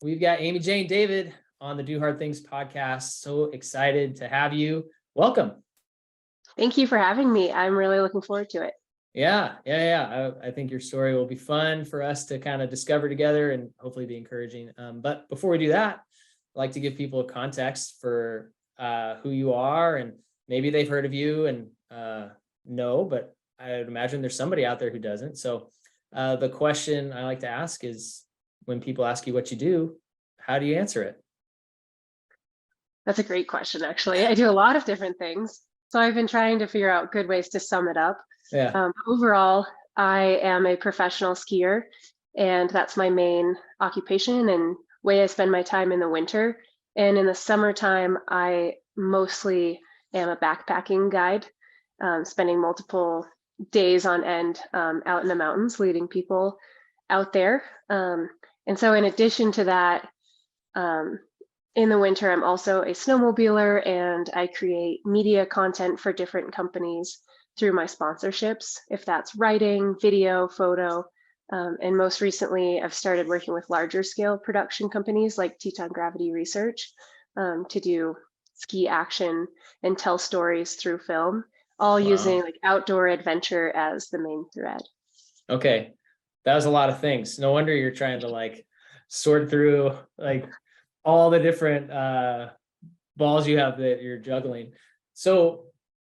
We've got Amy Jane David on the Do Hard Things podcast. So excited to have you. Welcome. Thank you for having me. I'm really looking forward to it. Yeah. I think your story will be fun for us to kind of discover together and hopefully be encouraging. But before we do that, I'd like to give people a context for who you are, and maybe they've heard of you and know, but I would imagine there's somebody out there who doesn't. So the question I like to ask is, when people ask you what you do, how do you answer it? That's a great question, actually. I do a lot of different things. So I've been trying to figure out good ways to sum it up. Yeah. Overall, I am a professional skier, and that's my main occupation and way I spend my time in the winter. And in the summertime, I mostly am a backpacking guide, spending multiple days on end out in the mountains, leading people out there. And so in addition to that, in the winter, I'm also a snowmobiler, and I create media content for different companies through my sponsorships, if that's writing, video, photo. And most recently, I've started working with larger scale production companies like Teton Gravity Research to do ski action and tell stories through film, all using like outdoor adventure as the main thread. Okay. That was a lot of things. No wonder you're trying to like sort through like all the different balls you have that you're juggling. So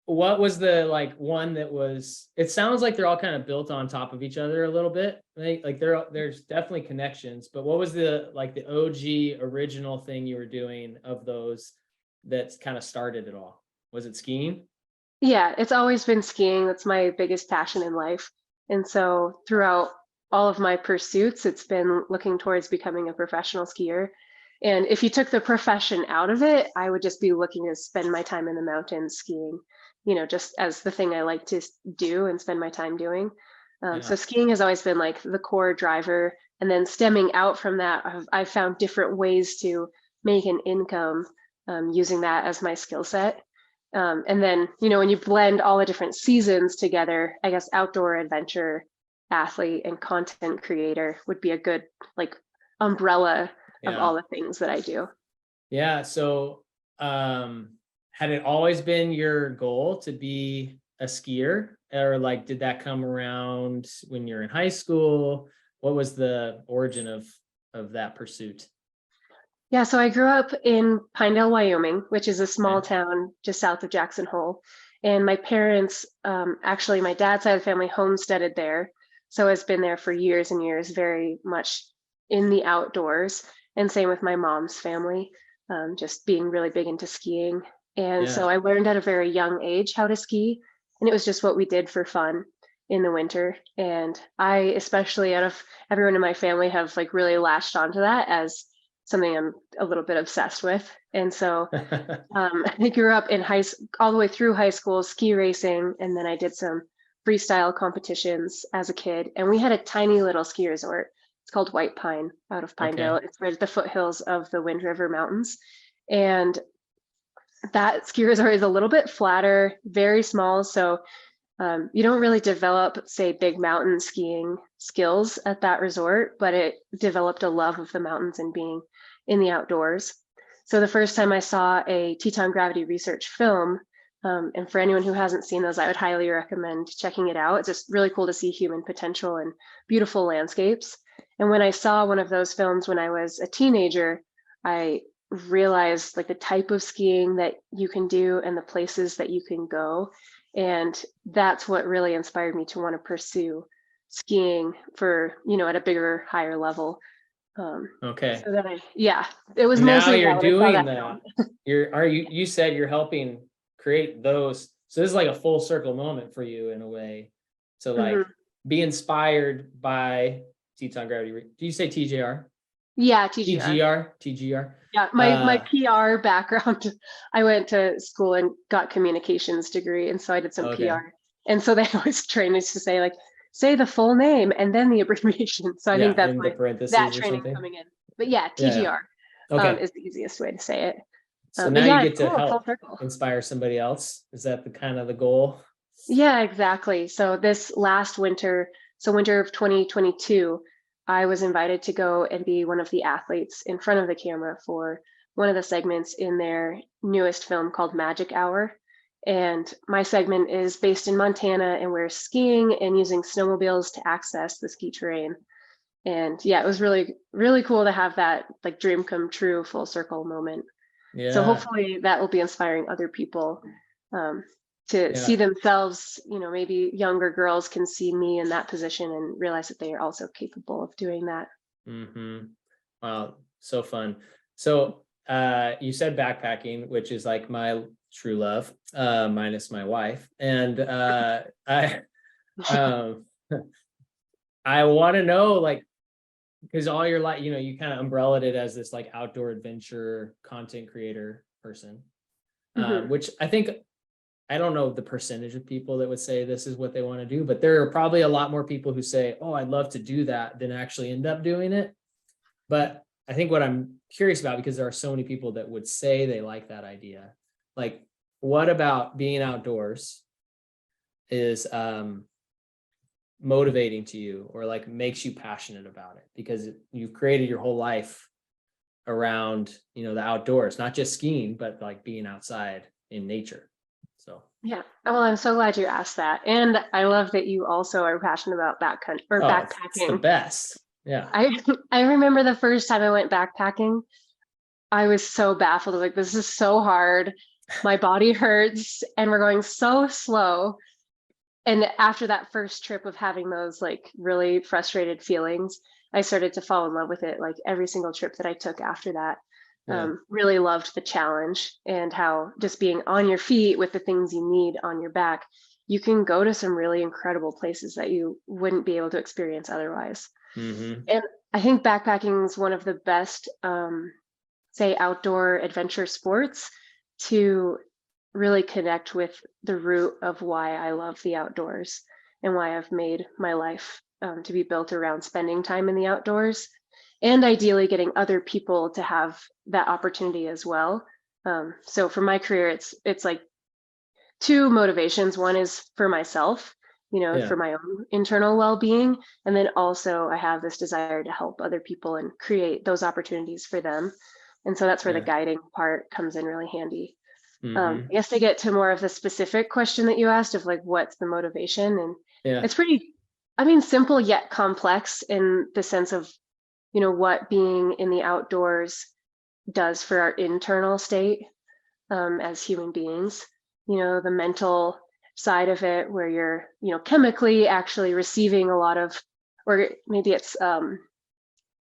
what was the like one that was, it sounds like they're all kind of built on top of each other a little bit. Like there's definitely connections, but what was the like the OG original thing you were doing of those that's kind of started it all? Was it skiing? Yeah, it's always been skiing. That's my biggest passion in life. And so throughout all of my pursuits, it's been looking towards becoming a professional skier. And if you took the profession out of it, I would just be looking to spend my time in the mountains skiing, just as the thing I like to do and spend my time doing. So skiing has always been like the core driver. And then stemming out from that, I've found different ways to make an income using that as my skill set. And then, when you blend all the different seasons together, I guess outdoor adventure athlete and content creator would be a good like umbrella of all the things that I do. Yeah. So had it always been your goal to be a skier, or like did that come around when you're in high school? What was the origin of that pursuit? Yeah, so I grew up in Pinedale, Wyoming, which is a small town just south of Jackson Hole. And my parents, actually, my dad's side of the family homesteaded there. So has been there for years and years, very much in the outdoors. And same with my mom's family, just being really big into skiing. And so I learned at a very young age how to ski. And it was just what we did for fun in the winter. And I, especially out of everyone in my family, have like really latched onto that as something I'm a little bit obsessed with. And so I grew up in all the way through high school, ski racing. And then I did some freestyle competitions as a kid. And we had a tiny little ski resort. It's called White Pine out of Pinedale. It's right at the foothills of the Wind River Mountains. And that ski resort is a little bit flatter, very small. So you don't really develop, say, big mountain skiing skills at that resort, but it developed a love of the mountains and being in the outdoors. So the first time I saw a Teton Gravity Research film, and for anyone who hasn't seen those, I would highly recommend checking it out. It's just really cool to see human potential and beautiful landscapes. And when I saw one of those films when I was a teenager, I realized like the type of skiing that you can do and the places that you can go. And that's what really inspired me to want to pursue skiing for, at a bigger, higher level. So that it was mostly now you're doing that. You said you're helping create those. So this is like a full circle moment for you in a way. So like be inspired by Teton Gravity. Do you say TJR? Yeah, TGR. TGR. Yeah, my PR background, I went to school and got communications degree, and so I did some PR. And so they always train us to say like, say the full name and then the abbreviation. So I think that's that training coming in. But yeah, TGR is the easiest way to say it. So now you get to help inspire somebody else. Is that the kind of the goal? Yeah, exactly. So this last winter, so winter of 2022, I was invited to go and be one of the athletes in front of the camera for one of the segments in their newest film called Magic Hour. And my segment is based in Montana, and we're skiing and using snowmobiles to access the ski terrain. And yeah, it was really, really cool to have that like dream come true, full circle moment. So Yeah. hopefully that will be inspiring other people to see themselves, maybe younger girls can see me in that position and realize that they are also capable of doing that. Wow, so fun. So you said backpacking, which is like my true love, minus my wife. And I I want to know, like, because all your life, you kind of umbrellaed it as this like outdoor adventure content creator person, which I don't know the percentage of people that would say this is what they want to do, but there are probably a lot more people who say, oh, I'd love to do that, than actually end up doing it. But I think what I'm curious about, because there are so many people that would say they like that idea, like, what about being outdoors is motivating to you, or like makes you passionate about it, because you've created your whole life around, the outdoors, not just skiing, but like being outside in nature. So yeah, well, I'm so glad you asked that, and I love that you also are passionate about backpacking. It's the best. Yeah. I remember the first time I went backpacking, I was so baffled. Like, this is so hard. My body hurts, and we're going so slow. And after that first trip of having those like really frustrated feelings, I started to fall in love with it. Like every single trip that I took after that, really loved the challenge, and how just being on your feet with the things you need on your back, you can go to some really incredible places that you wouldn't be able to experience otherwise. And I think backpacking is one of the best, say, outdoor adventure sports to really connect with the root of why I love the outdoors and why I've made my life to be built around spending time in the outdoors, and ideally getting other people to have that opportunity as well. So for my career, it's like two motivations. One is for myself, for my own internal well-being, and then also I have this desire to help other people and create those opportunities for them. And so that's where the guiding part comes in really handy. I guess to get to more of the specific question that you asked of like, what's the motivation? And it's pretty, simple yet complex in the sense of, what being in the outdoors does for our internal state as human beings. The mental side of it, where you're, chemically actually receiving a lot of, or maybe it's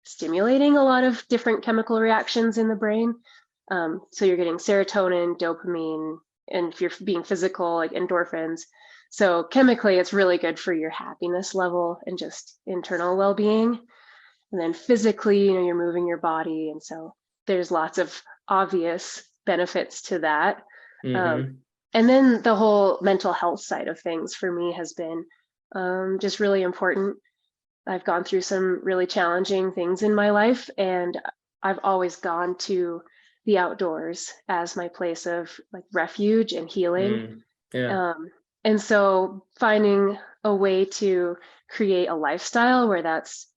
stimulating a lot of different chemical reactions in the brain. So you're getting serotonin, dopamine, and if you're being physical, like endorphins. So chemically, it's really good for your happiness level and just internal well-being. And then physically, you're moving your body. And so there's lots of obvious benefits to that. And then the whole mental health side of things for me has been just really important. I've gone through some really challenging things in my life, and I've always gone to the outdoors as my place of like refuge and healing. And so finding a way to create a lifestyle where that's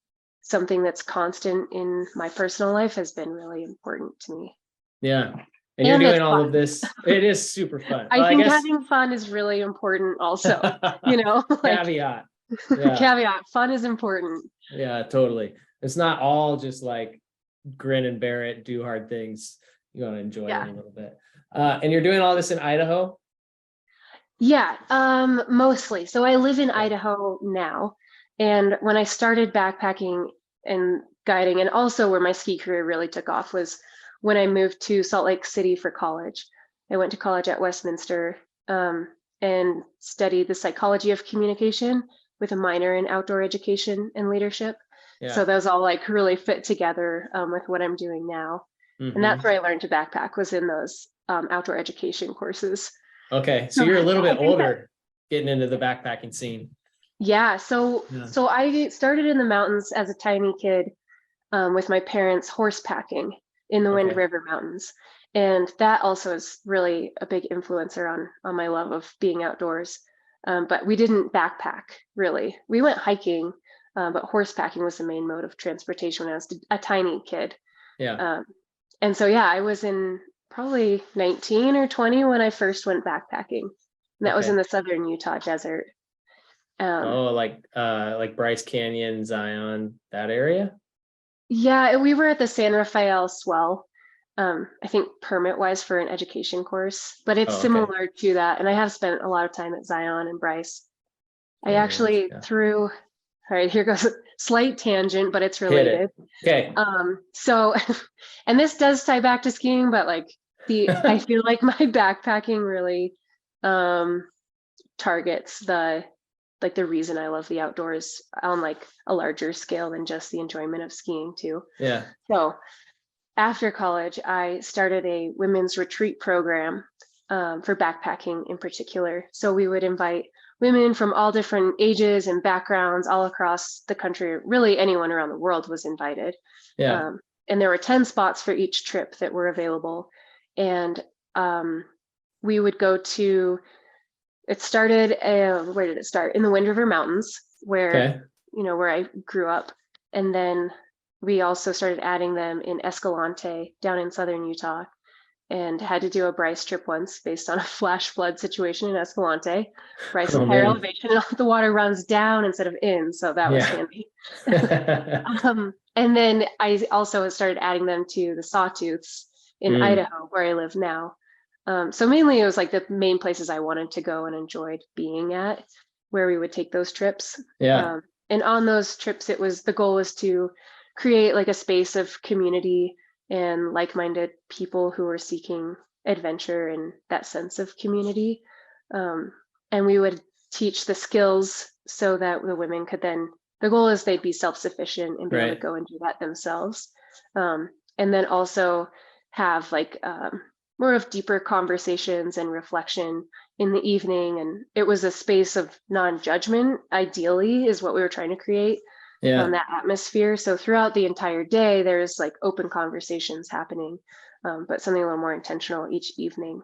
something that's constant in my personal life has been really important to me. Yeah. And you're doing all of this. It is super fun. I think having fun is really important also, like, caveat. Caveat, fun is important. Yeah, totally. It's not all just like grin and bear it, do hard things. You want to enjoy it a little bit. And you're doing all this in Idaho? Yeah, mostly. So I live in Idaho now. And when I started backpacking and guiding, and also where my ski career really took off, was when I moved to Salt Lake City for college. I went to college at Westminster and studied the psychology of communication with a minor in outdoor education and leadership. So those all like really fit together with what I'm doing now. And that's where I learned to backpack, was in those outdoor education courses. Okay, so you're a little bit older getting into the backpacking scene. Yeah, so I started in the mountains as a tiny kid with my parents horse packing in the Wind River Mountains. And that also is really a big influencer on my love of being outdoors. But we didn't backpack, really. We went hiking but horse packing was the main mode of transportation when I was a tiny kid. Yeah. And so, yeah, I was in probably 19 or 20 when I first went backpacking. And that was in Okay. the southern Utah desert. Oh, like Bryce Canyon, Zion, that area? Yeah, we were at the San Rafael Swell, I think permit wise for an education course, but it's Oh, okay. similar to that. And I have spent a lot of time at Zion and Bryce. I Very nice. actually Yeah. threw, all right, here goes a slight tangent, but it's Hit it. related. Okay. So, and this does tie back to skiing, but like I feel like my backpacking really targets the reason I love the outdoors on like a larger scale than just the enjoyment of skiing too. Yeah. So after college, I started a women's retreat program for backpacking in particular. So we would invite women from all different ages and backgrounds all across the country. Really, anyone around the world was invited. Yeah. And there were 10 spots for each trip that were available. And we would go to, it started, where did it start? In the Wind River Mountains, where, Okay. where I grew up. And then we also started adding them in Escalante down in southern Utah, and had to do a Bryce trip once based on a flash flood situation in Escalante. Bryce is Oh higher man. elevation and the water runs down instead of in. So that was Yeah. handy. And then I also started adding them to the Sawtooths in Mm, Idaho, where I live now. So mainly it was like the main places I wanted to go and enjoyed being at, where we would take those trips. yeah. And on those trips, the goal was to create like a space of community and like-minded people who were seeking adventure and that sense of community. And we would teach the skills so that the women could then, the goal is they'd be self-sufficient and be able to Right. go and do that themselves. And then also have like more of deeper conversations and reflection in the evening. And it was a space of non-judgment, ideally, is what we were trying to create. Yeah. That atmosphere. So throughout the entire day, there's like open conversations happening, but something a little more intentional each evening.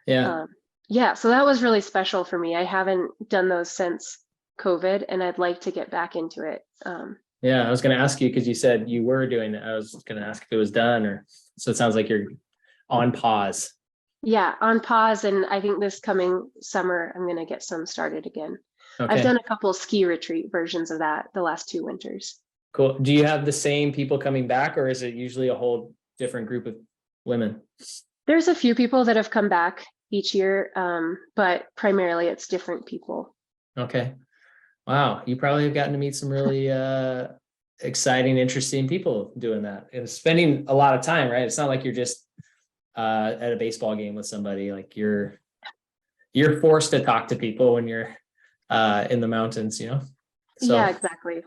Yeah. Yeah, so that was really special for me. I haven't done those since COVID, and I'd like to get back into it. Yeah. I was going to ask you because you said you were doing it. I was going to ask if it was done or so it sounds like you're on pause. Yeah, on pause, and I think this coming summer, I'm going to get some started again. I've Okay. done a couple ski retreat versions of that the last 2 winters. Cool. Do you have the same people coming back or is it usually a whole different group of women? There's a few people that have come back each year, but primarily it's different people. Okay. Wow. You probably have gotten to meet some really exciting, interesting people doing that and spending a lot of time, right? It's not like you're just at a baseball game with somebody. Like you're forced to talk to people when you're in the mountains, you know? Yeah, So exactly.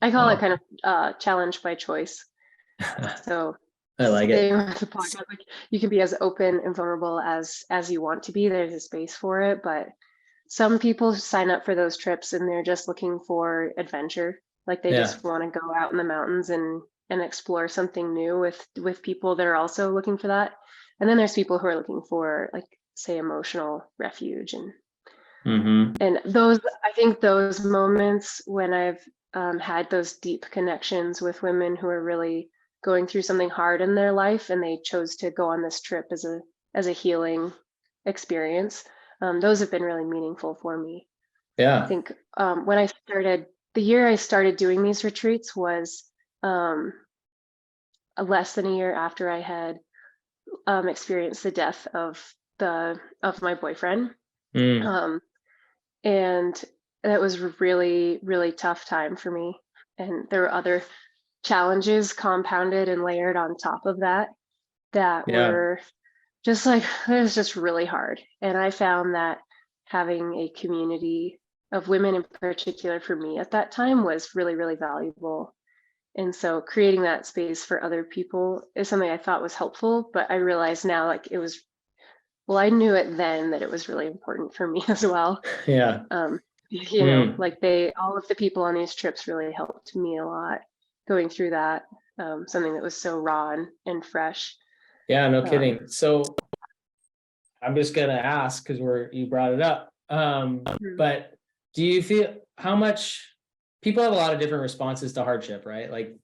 I call it wow. kind of challenge by choice. So I like it. same with the podcast, like you can be as open and vulnerable as you want to be. There's a space for it, but some people sign up for those trips and they're just looking for adventure. Like they Yeah. just want to go out in the mountains and explore something new with people that are also looking for that. And then there's people who are looking for, like, say, emotional refuge and Mm-hmm. those, I think those moments when I've had those deep connections with women who are really going through something hard in their life and they chose to go on this trip as a healing experience, those have been really meaningful for me. I Yeah. think when I started, the year I started doing these retreats was less than a year after I had experienced the death of my boyfriend. Mm. Um, and that was a really, really tough time for me. And there were other challenges compounded and layered on top of that Yeah. were just like, it was just really hard. And I found that having a community of women in particular for me at that time was really, really valuable. And so creating that space for other people is something I thought was helpful, but I realize now, like, it was, well, I knew it then that it was really important for me as well. Yeah. Mm. Like all of the people on these trips really helped me a lot going through that, something that was so raw and fresh. Yeah, no Um, kidding. So I'm just gonna ask because you brought it up. hmm. But do you feel how much people have a lot of different responses to hardship, right? Like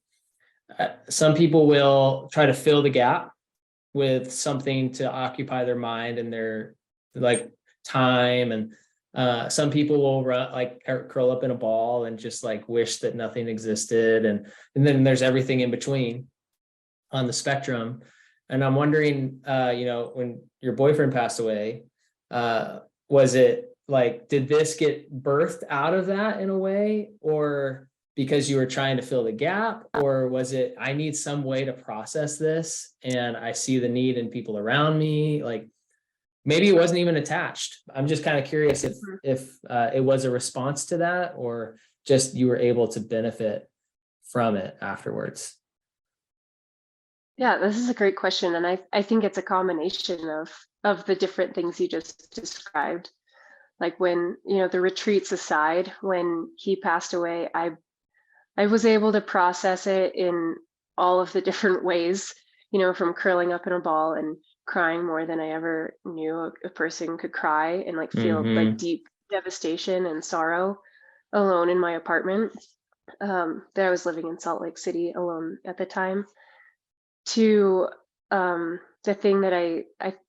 some people will try to fill the gap with something to occupy their mind and their like time. And some people will run, like curl up in a ball and just like wish that nothing existed. And then there's everything in between on the spectrum. And I'm wondering, when your boyfriend passed away, was it like, did this get birthed out of that in a way, or because you were trying to fill the gap, or was it, I need some way to process this and I see the need in people around me? Like maybe it wasn't even attached. I'm just kind of curious if it was a response to that, or just you were able to benefit from it afterwards. Yeah, this is a great question. And I think it's a combination of the different things you just described. Like when, the retreats aside, when he passed away, I was able to process it in all of the different ways, from curling up in a ball and crying more than I ever knew a person could cry, and like feel like deep devastation and sorrow alone in my apartment. That I was living in Salt Lake City alone at the time. To the thing that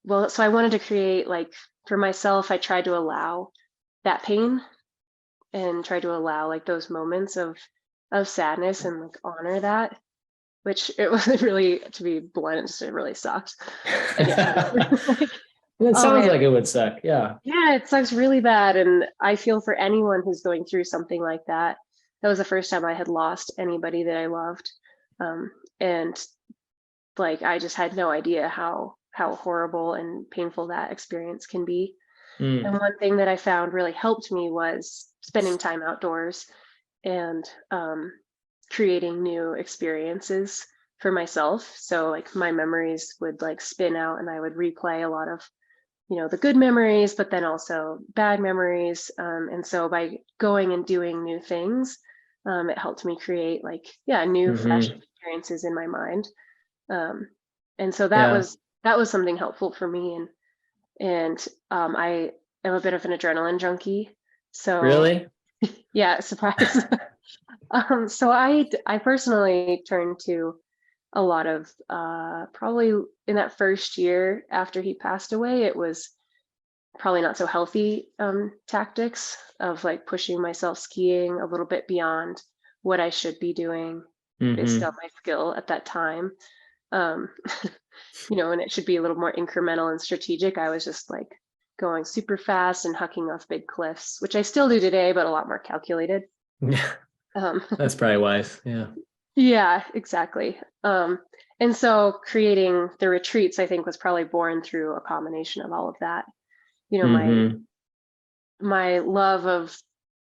so I wanted to create, like, for myself, I tried to allow that pain and try to allow like those moments of sadness and like honor that, which it was really, to be blunt, it really sucked. It Oh sounds man, like it would suck. Yeah. yeah, it sucks really bad. And I feel for anyone who's going through something like that. That was the first time I had lost anybody that I loved. And like, I just had no idea how horrible and painful that experience can be. And one thing that I found really helped me was spending time outdoors and creating new experiences for myself. So like my memories would like spin out, and I would replay a lot of, the good memories, but then also bad memories. And so by going and doing new things, it helped me create like, new fresh experiences in my mind. And so that Yeah. was something helpful for me. And I am a bit of an adrenaline junkie. So Really? yeah, surprise. So I personally turned to a lot of probably in that first year after he passed away, it was probably not so healthy tactics of like pushing myself skiing a little bit beyond what I should be doing based on my skill at that time. Um, and it should be a little more incremental and strategic. I was just like going super fast and hucking off big cliffs, which I still do today, but a lot more calculated. Yeah. Um, That's probably wise. Yeah. yeah, exactly. And so creating the retreats, I think, was probably born through a combination of all of that. My love of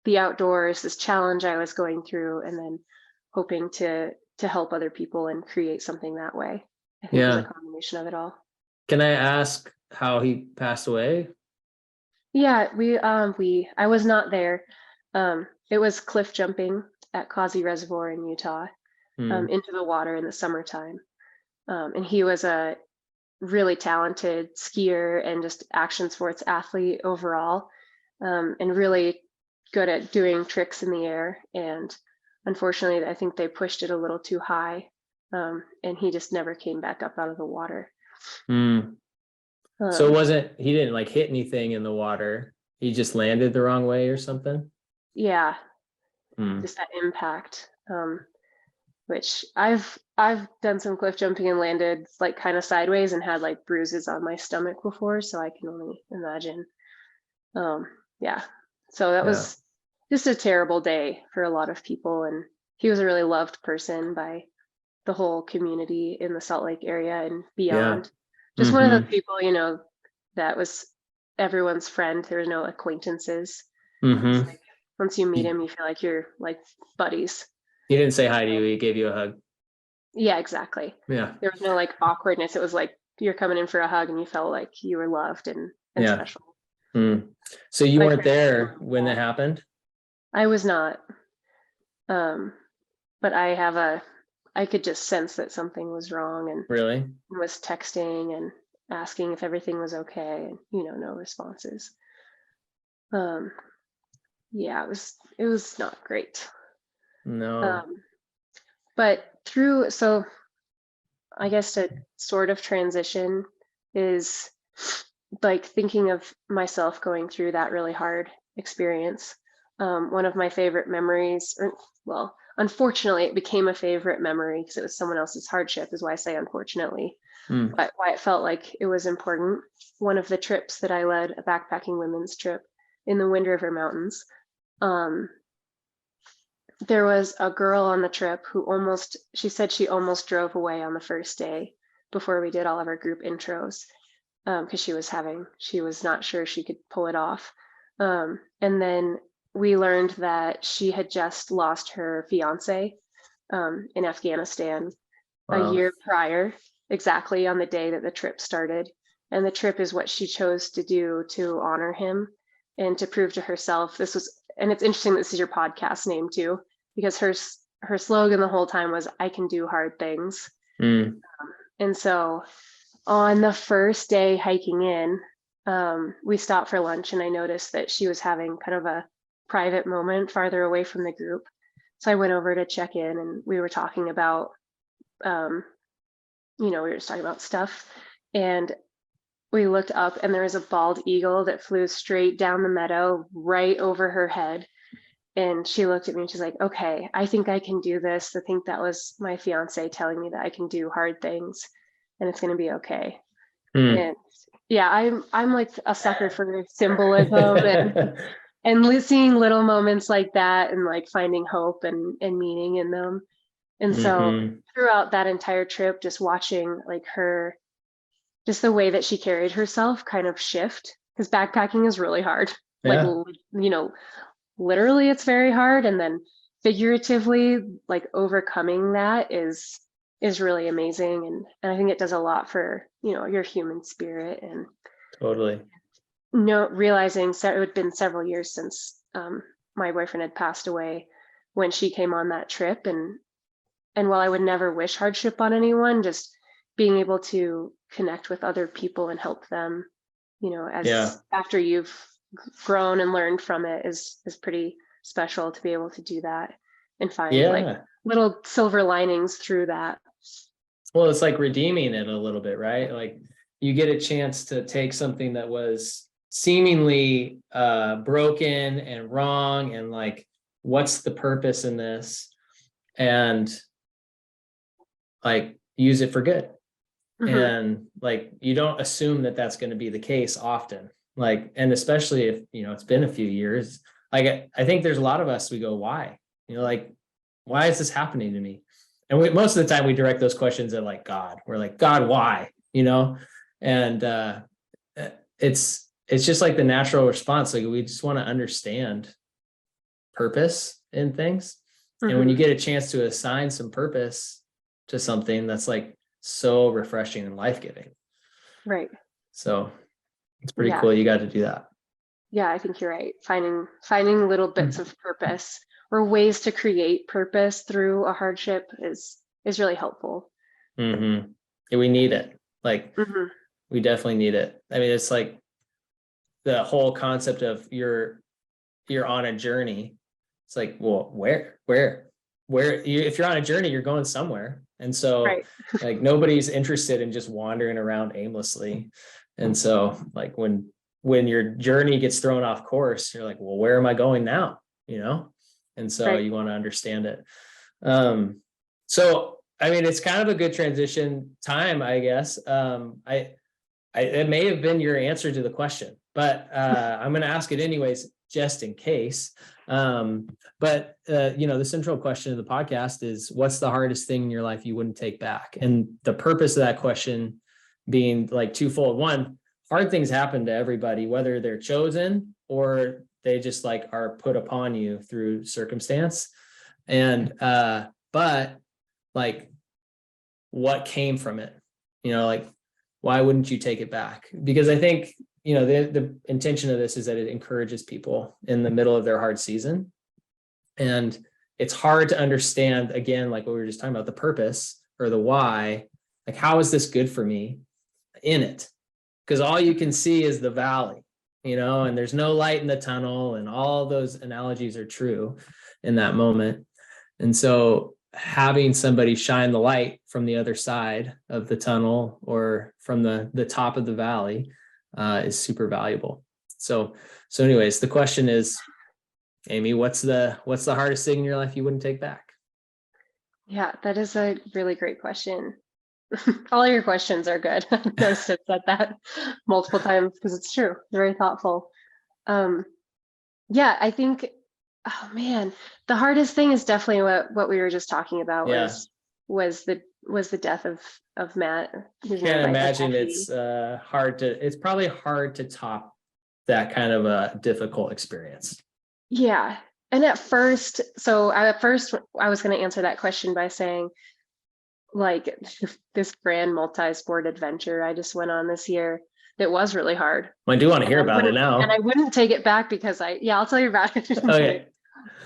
the outdoors, this challenge I was going through, and then hoping to help other people and create something that way. I think it was a Yeah. combination of it all. Can I ask how he passed away? Yeah, I was not there. It was cliff jumping at Causey Reservoir in Utah, into the water in the summertime. And he was a really talented skier and just action sports athlete overall, and really good at doing tricks in the air. And unfortunately, I think they pushed it a little too high, and he just never came back up out of the water. So he didn't like hit anything in the water. He just landed the wrong way or something? Yeah, just that impact. Which I've done some cliff jumping and landed like kind of sideways and had like bruises on my stomach before, so I can only imagine. Yeah, so that was just a terrible day for a lot of people, and he was a really loved person by the whole community in the Salt Lake area and beyond. Just one of those people, that was everyone's friend. There were no acquaintances. It's like, once you meet him, you feel like you're like buddies. He didn't say hi to you, he gave you a hug. Yeah, exactly. Yeah. There was no like awkwardness. It was like you're coming in for a hug and you felt like you were loved and special. So you weren't there when that happened? I was not. But I could just sense that something was wrong, and Really? was texting and asking if everything was okay, and no responses. Yeah, it was not great. No. Um, but through, so I guess to sort of transition is like thinking of myself going through that really hard experience. One of my favorite memories, or well, unfortunately, it became a favorite memory because it was someone else's hardship, is why I say unfortunately, Mm. but why it felt like it was important. One of the trips that I led, a backpacking women's trip in the Wind River Mountains, um, there was a girl on the trip who almost, she said she almost drove away on the first day before we did all of our group intros because she was not sure she could pull it off. And then we learned that she had just lost her fiance in Afghanistan a Wow. year prior, exactly on the day that the trip started. And the trip is what she chose to do to honor him and to prove to herself this was, and it's interesting this is your podcast name too, because her slogan the whole time was, I can do hard things. Mm. And so on the first day hiking in, we stopped for lunch and I noticed that she was having kind of a private moment farther away from the group. So I went over to check in and we were talking about, we were just talking about stuff. And we looked up and there was a bald eagle that flew straight down the meadow right over her head. And she looked at me and she's like, okay, I think I can do this. I think that was my fiance telling me that I can do hard things and it's going to be okay. Mm. And yeah, I'm like a sucker for symbolism and seeing little moments like that and like finding hope and meaning in them. And so Mm-hmm. throughout that entire trip, just watching like her, just the way that she carried herself kind of shift, because backpacking is really hard. Like, Yeah. literally it's very hard. And then figuratively, like overcoming that is really amazing. And I think it does a lot for, your human spirit and Totally. realizing it had been several years since my boyfriend had passed away when she came on that trip. And while I would never wish hardship on anyone, just being able to connect with other people and help them, Yeah. as after you've grown and learned from it is pretty special to be able to do that and find like Yeah. little silver linings through that. Well, it's like redeeming it a little bit, right? Like you get a chance to take something that was seemingly broken and wrong and like, what's the purpose in this? And like use it for good. Mm-hmm. And like you don't assume that that's going to be the case often, like, and especially if it's been a few years. Like I think there's a lot of us, we go, why, like, why is this happening to me? And most of the time we direct those questions at like God. We're like, God, why? And it's just like the natural response. Like we just want to understand purpose in things. And when you Mm-hmm. get a chance to assign some purpose to something, that's like so refreshing and life-giving. Right. So it's pretty Yeah. cool. You got to do that. Yeah, I think you're right. Finding little bits of purpose or ways to create purpose through a hardship is really helpful. Mm-hmm. Yeah, we need it. Like Mm-hmm. we definitely need it. I mean, it's like the whole concept of you're on a journey. It's like, well, where if you're on a journey, you're going somewhere. And so Right. like nobody's interested in just wandering around aimlessly. And so like when your journey gets thrown off course, you're like, well, where am I going now? And so Right. you want to understand it. So I mean, it's kind of a good transition time, I guess. It may have been your answer to the question, but I'm going to ask it anyways, just in case. But the central question of the podcast is, what's the hardest thing in your life you wouldn't take back? And the purpose of that question being like twofold. One, hard things happen to everybody, whether they're chosen or they just like are put upon you through circumstance. And but like, what came from it? Like, why wouldn't you take it back? Because I think the intention of this is that it encourages people in the middle of their hard season. And it's hard to understand, again, like what we were just talking about, the purpose or the why, like, how is this good for me in it? Because all you can see is the valley, and there's no light in the tunnel, and all those analogies are true in that moment. And so having somebody shine the light from the other side of the tunnel or from the top of the valley is super valuable. So anyways, the question is, Amy, what's the hardest thing in your life you wouldn't take back? Yeah, that is a really great question. All your questions are good. I've noticed it said that multiple times because it's true. Very thoughtful. Yeah, I think, oh man, the hardest thing is definitely what we were just talking about Yeah. was the death of Matt, who's Can't named by imagine Effie. it's probably hard to top that kind of a difficult experience. Yeah. And at first I was going to answer that question by saying, like, this grand multi-sport adventure I just went on this year, that was really hard. I do want to hear about it And I now. wouldn't take it back because I'll tell you about it. Okay.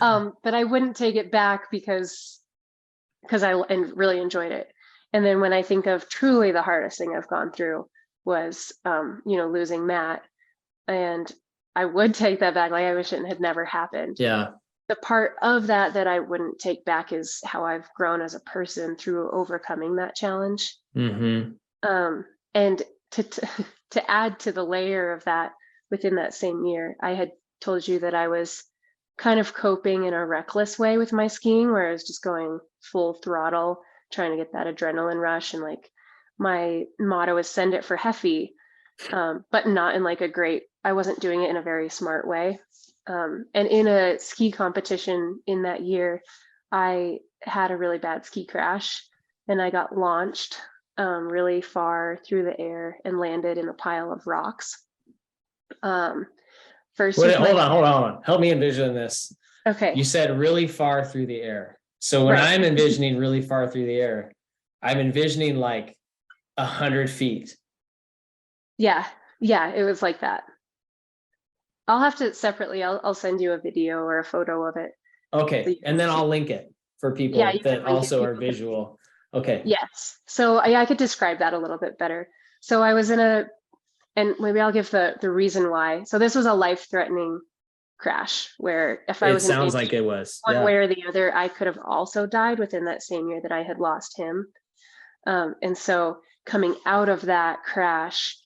But I wouldn't take it back because really enjoyed it. And then when I think of truly the hardest thing I've gone through was, losing Matt, and I would take that back. Like, I wish it had never happened. Yeah. The part of that I wouldn't take back is how I've grown as a person through overcoming that challenge. Mm-hmm. And to add to the layer of that, within that same year, I had told you that I was kind of coping in a reckless way with my skiing, where I was just going full throttle, trying to get that adrenaline rush. And like, my motto is send it for Heffy, but not in like I wasn't doing it in a very smart way. And in a ski competition in that year, I had a really bad ski crash and I got launched really far through the air and landed in a pile of rocks. First with Hold on. Help me envision this. Okay. You said really far through the air. So when I'm envisioning really far through the air, I'm envisioning like 100 feet. Yeah, it was like that. I'll have to separately, I'll send you a video or a photo of it. Okay, and then I'll link it for people that also are visual. Okay. Yes. So I could describe that a little bit better. So I was and maybe I'll give the reason why. So this was a life-threatening crash where if I was it sounds like it was one way or the other, I could have also died within that same year that I had lost him. And so coming out of that crash,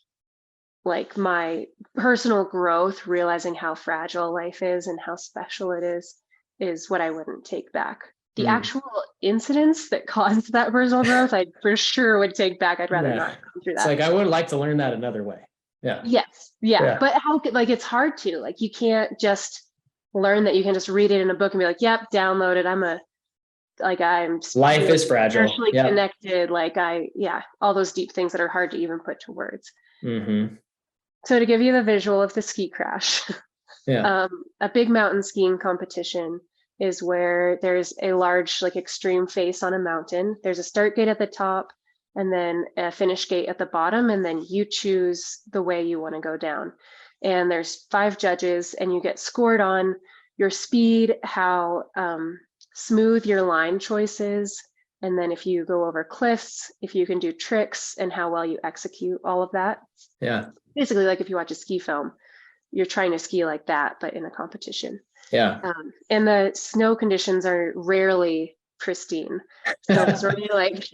like, my personal growth, realizing how fragile life is and how special it is what I wouldn't take back. The actual incidents that caused that personal growth, I for sure would take back. I'd rather not go through that. It's like, I would like to learn that another way. Yeah. Yes. Yeah. But how could, like, it's hard to, like, you can't just learn that you can just read it in a book and be like, yep, download it. I'm life is fragile, spiritually connected. Like, all those deep things that are hard to even put to words. Mm-hmm. So to give you the visual of the ski crash, a big mountain skiing competition is where there's a large, like, extreme face on a mountain. There's a start gate at the top and then a finish gate at the bottom. And then you choose the way you want to go down. And there's 5 judges and you get scored on your speed, how smooth your line choice is. And then if you go over cliffs, if you can do tricks and how well you execute all of that. Yeah. Basically, like, if you watch a ski film, you're trying to ski like that, but in a competition. Yeah. And the snow conditions are rarely pristine. So it's really like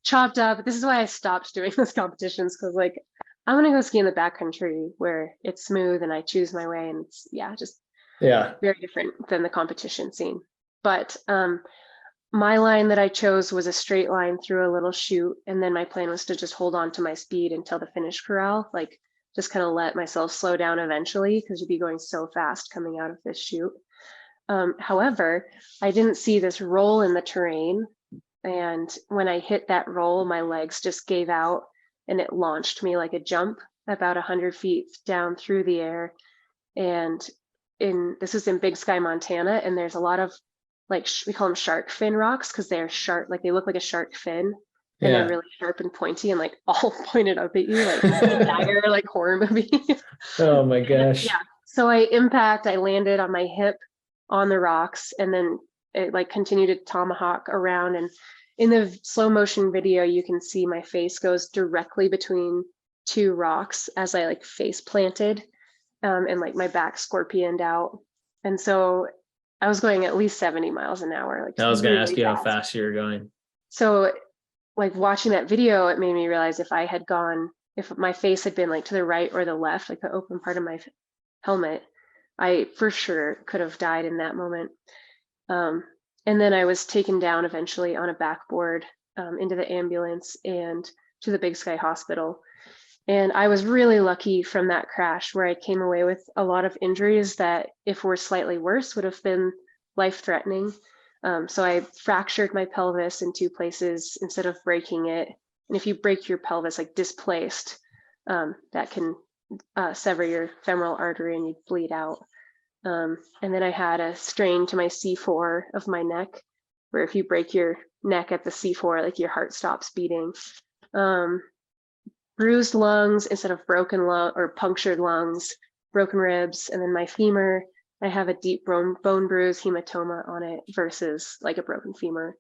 chopped up. This is why I stopped doing those competitions, because, like, I'm going to go ski in the backcountry where it's smooth and I choose my way. And it's, just very different than the competition scene. But my line that I chose was a straight line through a little chute. And then my plan was to just hold on to my speed until the finish corral, like, just kind of let myself slow down eventually, because you'd be going so fast coming out of this chute. However, I didn't see this roll in the terrain. And when I hit that roll, my legs just gave out and it launched me like a jump about 100 feet down through the air. And this is in Big Sky, Montana. And there's a lot of, like, we call them shark fin rocks, because they're sharp, like, they look like a shark fin. And they're really sharp and pointy and, like, all pointed up at you, like a dagger, like horror movie. Oh my gosh. So I landed on my hip on the rocks, and then it, like, continued to tomahawk around. And in the slow motion video, you can see my face goes directly between 2 rocks as I, like, face planted, and, like, my back scorpioned out. And so I was going at least 70 miles an hour, like I was going to ask really you how fast. fast you were going. So like watching that video, it made me realize if my face had been like to the right or the left, like the open part of my helmet, I for sure could have died in that moment. And then I was taken down eventually on a backboard into the ambulance and to the Big Sky Hospital. And I was really lucky from that crash where I came away with a lot of injuries that, if were slightly worse, would have been life-threatening. So I fractured my pelvis in 2 places instead of breaking it. And if you break your pelvis like displaced, that can sever your femoral artery and you bleed out. And then I had a strain to my C4 of my neck, where if you break your neck at the C4, like your heart stops beating. Bruised lungs instead of broken lung or punctured lungs, broken ribs, and then my femur, I have a deep bone bruise hematoma on it versus like a broken femur.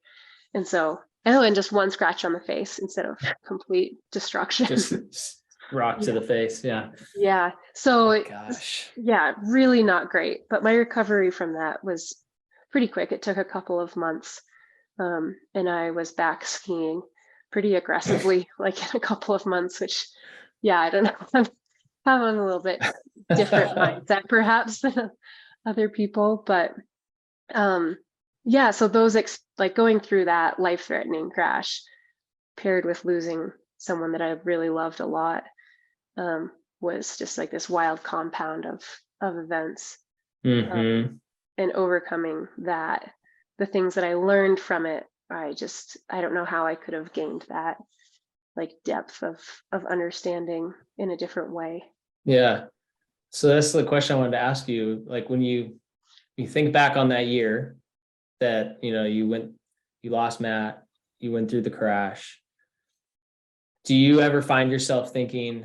And so, and just one scratch on the face instead of complete destruction. Just rock to the face. Yeah. Yeah. So, Gosh. yeah, really not great. But my recovery from that was pretty quick. It took a couple of months. And I was back skiing pretty aggressively, like in a couple of months, which, yeah, I don't know. I'm on a little bit different mindset perhaps than other people. But yeah, so those like going through that life-threatening crash paired with losing someone that I really loved a lot was just like this wild compound of events. And overcoming that, the things that I learned from it, I don't know how I could have gained that like depth of understanding in a different way. Yeah. So that's the question I wanted to ask you. Like when you think back on that year that, you lost Matt, you went through the crash. Do you ever find yourself thinking,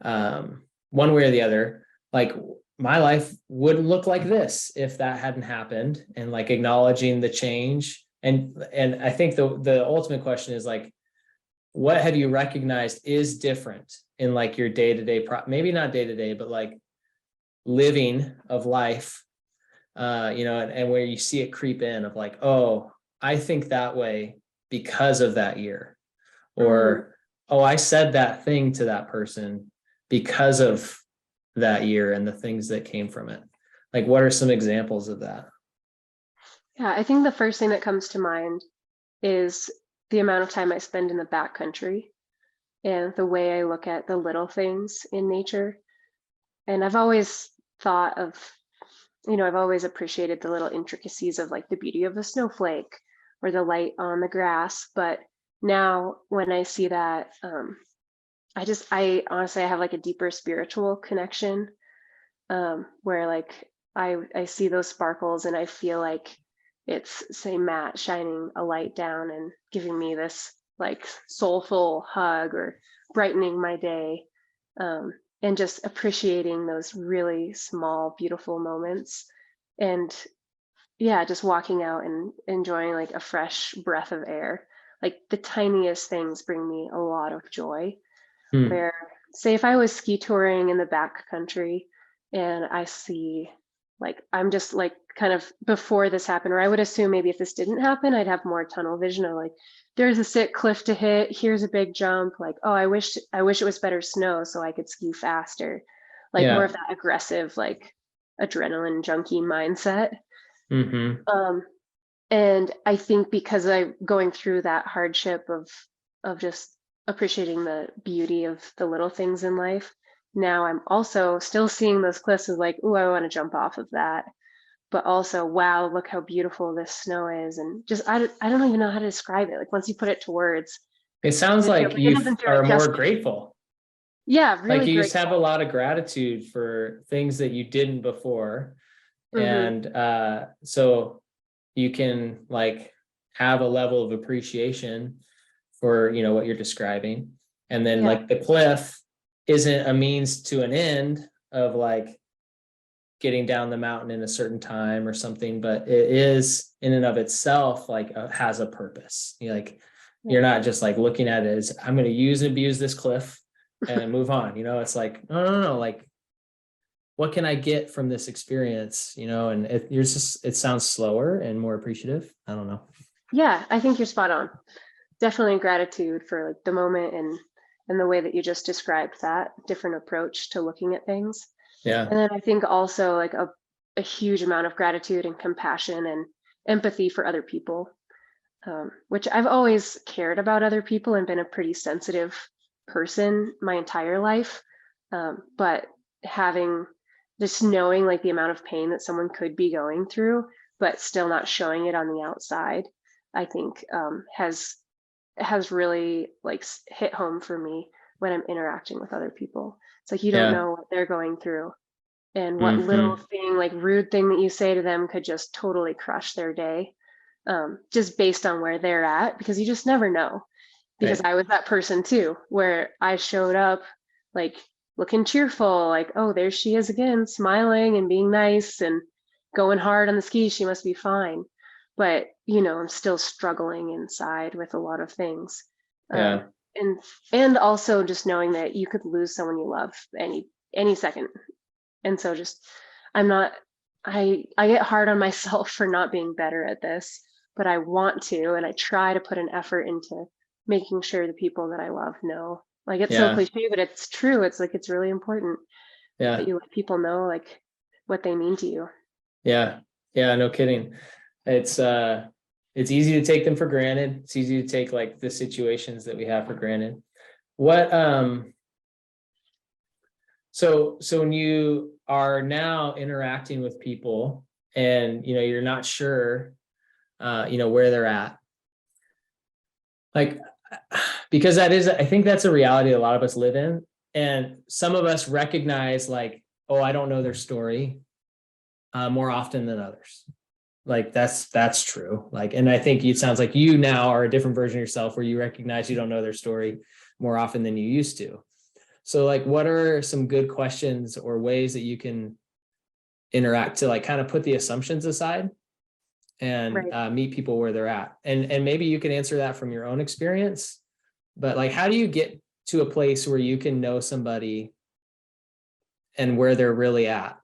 one way or the other, like my life wouldn't look like this if that hadn't happened, and like acknowledging the change? And I think the ultimate question is like, what have you recognized is different in like your day-to-day, maybe not day-to-day, but like living of life, and where you see it creep in of like, oh, I think that way because of that year, or, oh, I said that thing to that person because of that year and the things that came from it. Like, what are some examples of that? Yeah, I think the first thing that comes to mind is the amount of time I spend in the backcountry and the way I look at the little things in nature. And I've always thought of, I've always appreciated the little intricacies of like the beauty of a snowflake or the light on the grass. But now when I see that, I honestly, I have like a deeper spiritual connection, where like I see those sparkles and I feel like it's, say, Matt shining a light down and giving me this like soulful hug or brightening my day, and just appreciating those really small, beautiful moments. And yeah, just walking out and enjoying like a fresh breath of air. Like the tiniest things bring me a lot of joy. Where, say, if I was ski touring in the back country and I see, like, I'm just like kind of before this happened, or I would assume maybe if this didn't happen, I'd have more tunnel vision of like, there's a sick cliff to hit, here's a big jump, like, oh, I wish it was better snow so I could ski faster. Like more Yeah. of that aggressive, like adrenaline junkie mindset. And I think because I'm going through that hardship of just appreciating the beauty of the little things in life, now I'm also still seeing those cliffs as like, oh, I want to jump off of that. But also, wow, look how beautiful this snow is. And just, I don't even know how to describe it. Like once you put it to words, It sounds like it you doesn't do are it more justice. grateful. Yeah, Like really you just great. have a lot of gratitude for things that you didn't before. And so you can like have a level of appreciation for, what you're describing. And then Yeah. like the cliff isn't a means to an end of like getting down the mountain in a certain time or something, but it is in and of itself like has a purpose. You're not just like looking at it as I'm going to use and abuse this cliff and move on. It's like, no, like what can I get from this experience? And it sounds slower and more appreciative. I don't know. Yeah, I think you're spot on. Definitely gratitude for like the moment and the way that you just described that different approach to looking at things. Yeah. And then I think also like a huge amount of gratitude and compassion and empathy for other people, which I've always cared about other people and been a pretty sensitive person my entire life. But having just knowing like the amount of pain that someone could be going through, but still not showing it on the outside, I think has really like hit home for me when I'm interacting with other people. It's like you don't Yeah. know what they're going through and what little Hmm. thing, like rude thing that you say to them could just totally crush their day, just based on where they're at, because you just never know. Because Right. I was that person too, where I showed up like looking cheerful, like, oh, there she is again, smiling and being nice and going hard on the skis. She must be fine. But, I'm still struggling inside with a lot of things. Um, Yeah. and and also just knowing that you could lose someone you love any second. And so just I'm not I get hard on myself for not being better at this, but I want to, and I try to put an effort into making sure the people that I love know. Like it's so Yeah. cliche, but it's true. It's like it's really important that Yeah. you let people know like what they mean to you. Yeah. Yeah. No kidding. It's easy to take them for granted. It's easy to take like the situations that we have for granted. What, so when you are now interacting with people and, you're not sure, where they're at, like, because I think that's a reality a lot of us live in. And some of us recognize like, oh, I don't know their story, more often than others. Like that's true. Like, and I think it sounds like you now are a different version of yourself where you recognize you don't know their story more often than you used to. So like, what are some good questions or ways that you can interact to like kind of put the assumptions aside and Right. meet people where they're at? And maybe you can answer that from your own experience, but like, how do you get to a place where you can know somebody and where they're really at?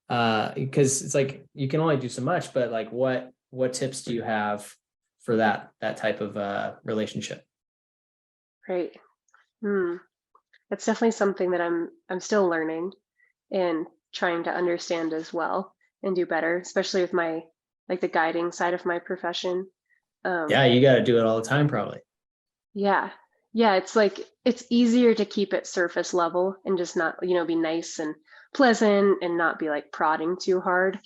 Because it's like you can only do so much, but like what tips do you have for that type of relationship? Right. Hmm. That's definitely something that I'm still learning and trying to understand as well and do better, especially with my like the guiding side of my profession. Um, Yeah, you got to do it all the time, probably. yeah. Yeah, it's like it's easier to keep it surface level and just not, be nice and pleasant and not be like prodding too hard.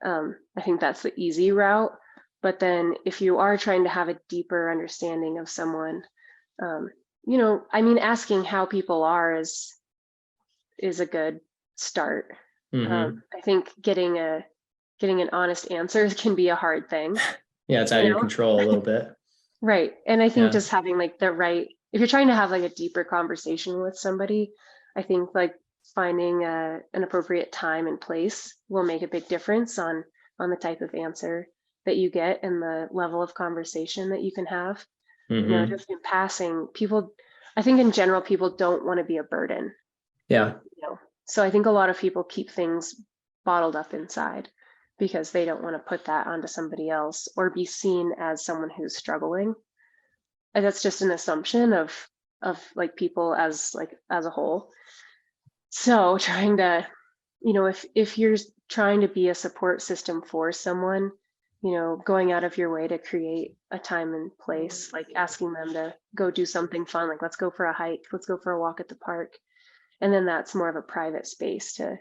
I think that's the easy route. But then if you are trying to have a deeper understanding of someone, um, I mean, asking how people are is a good start. Hmm. I think getting an honest answer can be a hard thing, Yeah, it's out you of your know? control a little bit. Right. And I think Yeah. just having like the right, if you're trying to have like a deeper conversation with somebody, I think like finding an appropriate time and place will make a big difference on the type of answer that you get and the level of conversation that you can have. Hmm. Just in passing, people, I think in general, people don't want to be a burden, Yeah. you know. So I think a lot of people keep things bottled up inside because they don't want to put that onto somebody else or be seen as someone who's struggling. And that's just an assumption of like people as a whole. So trying to, if you're trying to be a support system for someone, going out of your way to create a time and place, like asking them to go do something fun, like let's go for a hike, let's go for a walk at the park. And then that's more of a private space to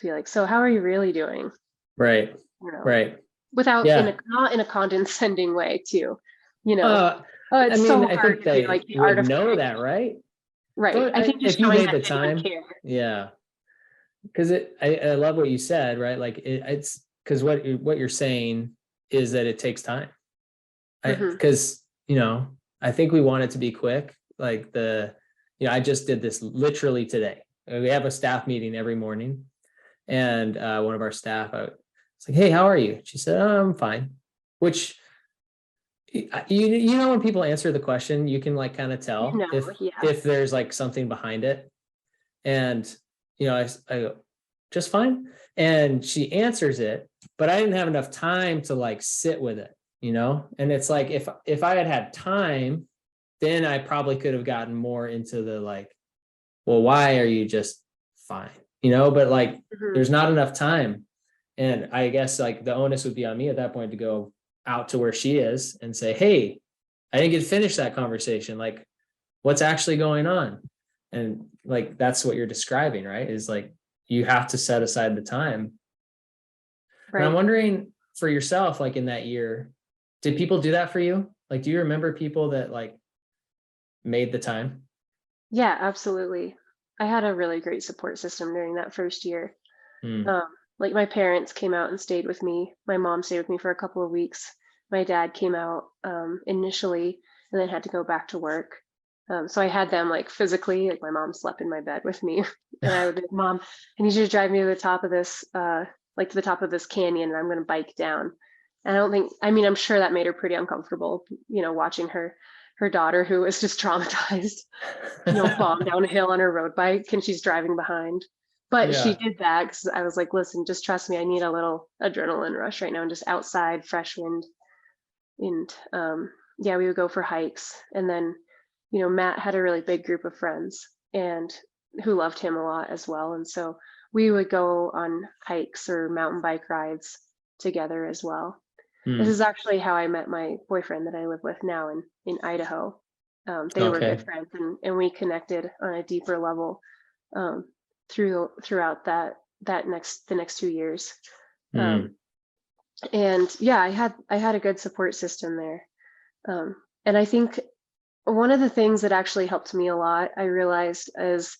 be like, so how are you really doing? Right. You know, Right. without Yeah. not in a condescending way too, you know. Uh, Oh, I it's mean, so I hard think to be they like the art would of know that, connection. right? Right. But I think just if you showing made that the genuine time, care. yeah, because I love what you said, right? Like it's because what you're saying is that it takes time. Hmm. Because I think we want it to be quick. Like I just did this literally today. We have a staff meeting every morning, and one of our staff, I was like, "Hey, how are you?" She said, "Oh, I'm fine," which when people answer the question, you can like kind of tell if Yeah. there's like something behind it. And I go, just fine. And she answers it, but I didn't have enough time to like sit with it, you know? And it's like, if I had had time, then I probably could have gotten more into the like, well, why are you just fine? You know, but like, Mhm. there's not enough time. And I guess like the onus would be on me at that point to go out to where she is and say, hey, I didn't get to finish that conversation. Like, what's actually going on? And like, that's what you're describing, right? Is like, you have to set aside the time. And I'm Right. wondering for yourself, like in that year, did people do that for you? Like, do you remember people that like made the time? Yeah, absolutely. I had a really great support system during that first year. Hmm. Um, like my parents came out and stayed with me. My mom stayed with me for a couple of weeks. My dad came out initially and then had to go back to work. So I had them like physically, like my mom slept in my bed with me, and I would be, Mom, I need you to drive me to the top of this, like to the top of this canyon, and I'm going to bike down. And I don't think, I mean, I'm sure that made her pretty uncomfortable, watching her daughter who was just traumatized, bomb down a hill on her road bike and she's driving behind. But she Yeah. did that because I was like, listen, just trust me. I need a little adrenaline rush right now and just outside, fresh wind. And yeah, we would go for hikes. And then, Matt had a really big group of friends and who loved him a lot as well. And so we would go on hikes or mountain bike rides together as well. This Hmm. is actually how I met my boyfriend that I live with now in Idaho. They were good Okay. friends, and we connected on a deeper level um, throughout the next 2 years. Hmm. Um, and yeah, I had a good support system there. And I think one of the things that actually helped me a lot, I realized, is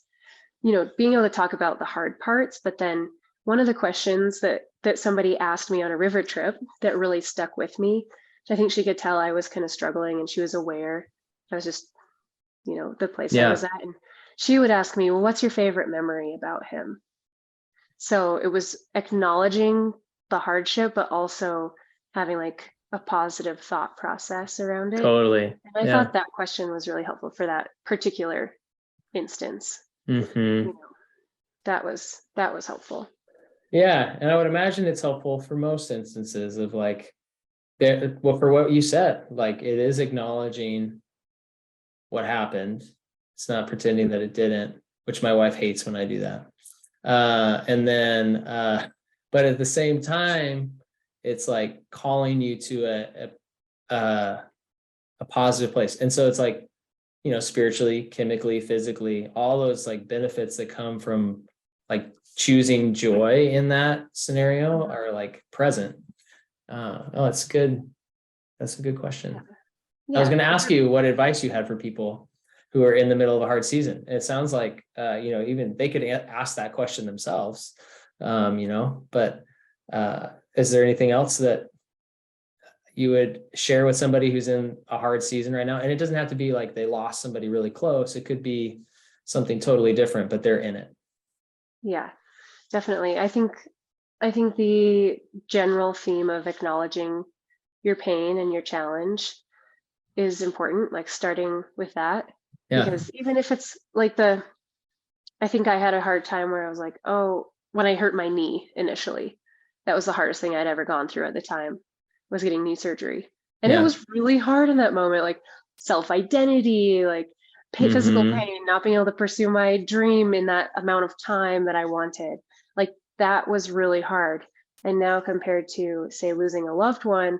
being able to talk about the hard parts, but then one of the questions that somebody asked me on a river trip that really stuck with me, I think she could tell I was kind of struggling and she was aware. I was just, the place I was Yeah. at. And she would ask me, well, what's your favorite memory about him? So it was acknowledging the hardship, but also having like a positive thought process around it. Totally. And I Yeah. thought that question was really helpful for that particular instance. You Hmm. know, that was helpful. Yeah. And I would imagine it's helpful for most instances of like, well, for what you said, like it is acknowledging what happened. It's not pretending that it didn't, which my wife hates when I do that. And then, but at the same time, it's like calling you to a positive place. And so it's like, spiritually, chemically, physically, all those like benefits that come from like choosing joy in that scenario Mhm. are like present. Oh, that's good. That's a good Yeah. question. I was Yeah. going to ask you what advice you had for people who are in the middle of a hard season. It sounds like, even they could ask that question themselves, but is there anything else that you would share with somebody who's in a hard season right now? And it doesn't have to be like they lost somebody really close. It could be something totally different, but they're in it. Yeah, definitely. I think the general theme of acknowledging your pain and your challenge is important, like starting with that. Yeah. Because even if it's like I think I had a hard time where I was like, oh, when I hurt my knee initially, that was the hardest thing I'd ever gone through at the time, was getting knee surgery. And it Yeah. was really hard in that moment, like self-identity, like physical Mm-hmm. pain, not being able to pursue my dream in that amount of time that I wanted. Like that was really hard. And now compared to, say, losing a loved one,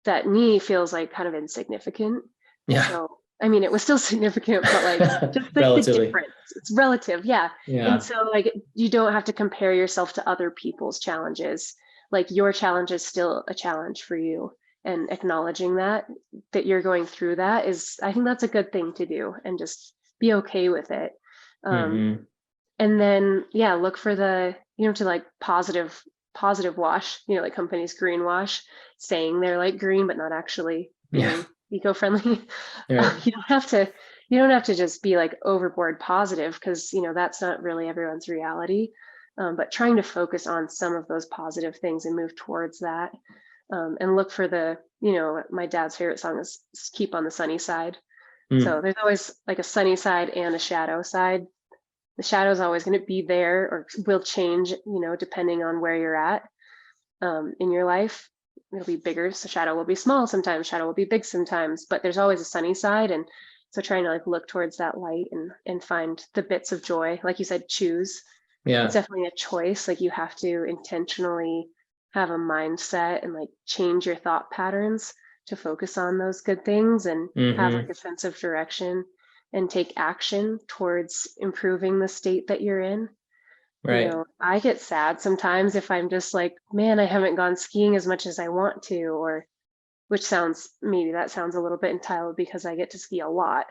that knee feels like kind of insignificant. Yeah. So, I mean, it was still significant, but like just like the Relatively. difference, it's relative. Yeah. And Yeah. so, like, you don't have to compare yourself to other people's challenges. Like, your challenge is still a challenge for you. And acknowledging that you're going through that is, I think that's a good thing to do and just be okay with it. Um, Mm-hmm. and then, yeah, look for to like positive wash, like companies greenwash, saying they're like green, but not actually Yeah. being eco-friendly. Right. You don't have to just be like overboard positive because, that's not really everyone's reality. But trying to focus on some of those positive things and move towards that. And look for my dad's favorite song is Keep on the Sunny Side. So Mm. there's always like a sunny side and a shadow side. The shadow is always going to be there or will change, depending on where you're at in your life. It'll be bigger, so shadow will be small sometimes, shadow will be big sometimes, but there's always a sunny side. And so trying to like look towards that light and find the bits of joy, like you said, choose. It's Yeah. definitely a choice. Like you have to intentionally have a mindset and like change your thought patterns to focus on those good things and have like Mm-hmm. a sense of direction and take action towards improving the state that you're in. Right. I get sad sometimes if I'm just like, man, I haven't gone skiing as much as I want to, or which sounds, maybe that sounds a little bit entitled because I get to ski a lot.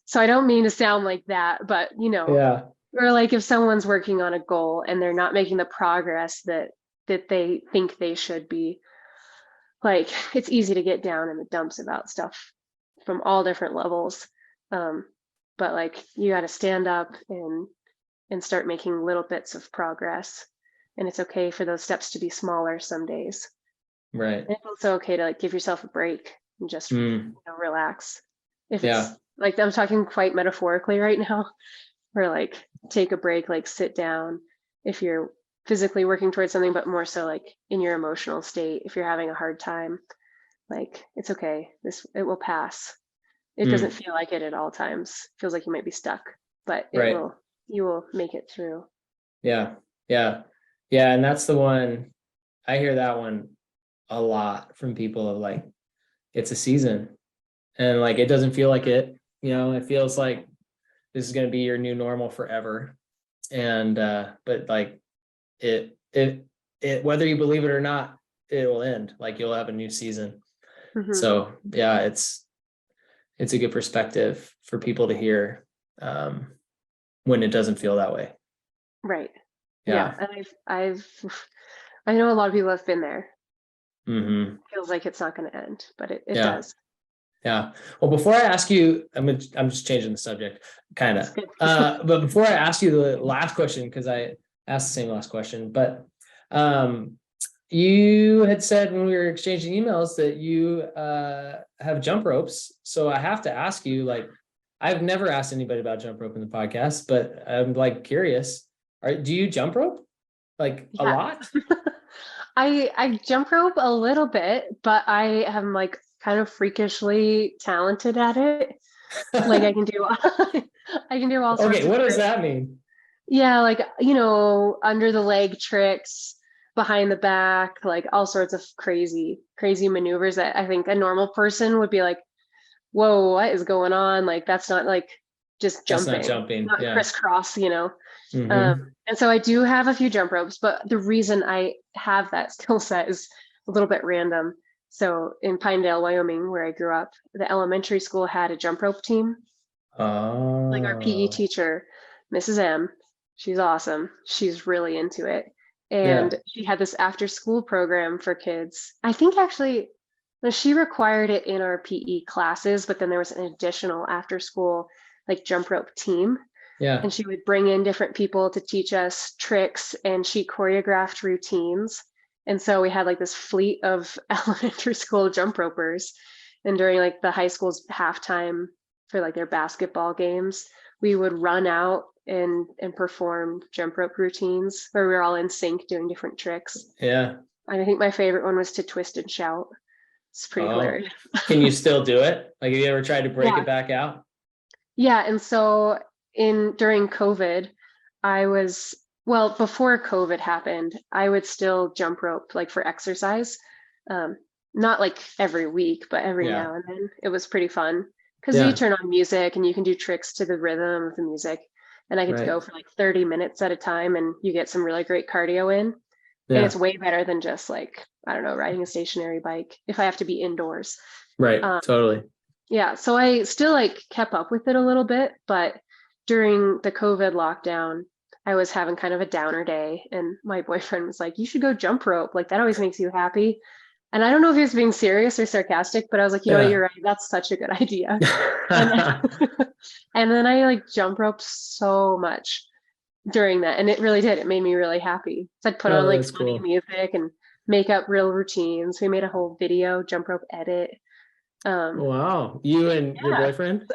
So I don't mean to sound like that, but Yeah. or like if someone's working on a goal and they're not making the progress that they think they should be, like it's easy to get down in the dumps about stuff from all different levels. Um, but like you got to stand up and start making little bits of progress. And it's okay for those steps to be smaller some days. Right. And it's also okay to like give yourself a break and just Mm. relax. If it's Yeah. like I'm talking quite metaphorically right now, or like take a break, like sit down if you're physically working towards something, but more so like in your emotional state. If you're having a hard time, like it's okay. It will pass. It doesn't Mm. feel like it at all times. It feels like you might be stuck, but Right. you will make it through. Yeah. Yeah. Yeah. And that's the one, I hear that one a lot from people of like, it's a season and like, it doesn't feel like it, it feels like this is going to be your new normal forever. And, but like it, whether you believe it or not, it will end. Like you'll have a new season. Hmm. So yeah, it's a good perspective for people to hear, when it doesn't feel that way. Right. Yeah. Yeah. And I know a lot of people have been there. Mm-hmm. Feels like it's not going to end, but it Yeah. does. Yeah. Well, before I ask you, I'm just changing the subject, kind It's of. good. But before I ask you the last question, because I asked the same last question, but you had said when we were exchanging emails that you have jump ropes. So I have to ask you, like, I've never asked anybody about jump rope in the podcast, but I'm like curious. Do you jump rope like a Yeah. lot? I jump rope a little bit, but I am like kind of freakishly talented at it. Like I can do I can do all sorts Okay, of what does tricks. that mean? Yeah, like under the leg tricks, behind the back, like all sorts of crazy maneuvers that I think a normal person would be like, "Whoa, what is going on?" Like that's not like just That's not jumping, jumping. not Yeah. crisscross. Mm-hmm. And so I do have a few jump ropes, but the reason I have that skill set is a little bit random. So in Pinedale, Wyoming, where I grew up, the elementary school had a jump rope team. Like our PE Oh, teacher, Mrs. M, she's awesome. She's really into it. yeah. And she had this after school program for kids. I think actually no, she required it in our PE classes, but then there was an additional after school like jump rope team. Yeah. And she would bring in different people to teach us tricks and she choreographed routines. And so we had like this fleet of elementary school jump ropers. And during like the high school's halftime for like their basketball games, we would run out and perform jump rope routines where we were all in sync doing different tricks. Yeah. And I think my favorite one was to twist and shout. It's pretty Oh, hilarious. can you still do it? Like, have you ever tried to break Yeah. it back out? Yeah, and so in during COVID, I was well, before COVID happened, I would still jump rope like for exercise. Um, Not like every week, but every Yeah. now and then. It was pretty fun because you Yeah. turn on music and you can do tricks to the rhythm of the music. And I get to Right. go for like 30 minutes at a time and you get some really great cardio in. And it's Yeah. way better than just like, I don't know, riding a stationary bike if I have to be indoors. Right. Um, Totally. yeah, so I still like kept up with it a little bit, but during the COVID lockdown, I was having kind of a downer day, and my boyfriend was like, "You should go jump rope. Like that always makes you happy." And I don't know if he was being serious or sarcastic, but I was like, "You know what? Yeah. You're right. That's such a good idea." And and then I like jump rope so much during that, and it really did. It made me really happy. So I'd put on Oh, like that's funny cool. music and make up real routines. We made a whole video jump rope edit. Um, Wow. You and your yeah. boyfriend?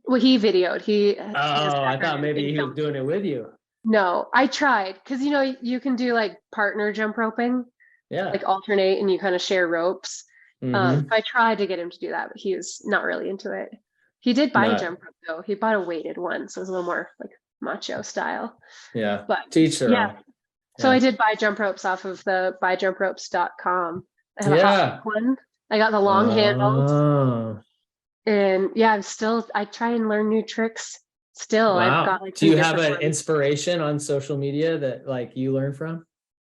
Well, he videoed. He Oh, has I thought background in maybe he was film. doing it with you. No, I tried because you can do like partner jump roping, Yeah. like alternate, and you kind of share ropes. So Mm-hmm. I tried to get him to do that, but he was not really into it. He did buy a Not, jump rope though. He bought a weighted one, so it was a little more like macho style. yeah. But Teach their yeah, own. so I Yeah. did buy jump ropes off of the buyjumpropes.com. I have a hot pink Yeah. one. I got the long handles, Oh, and yeah, I try and learn new tricks. Still, I've wow. got like Do some you have different an ones. inspiration on social media that like you learn from?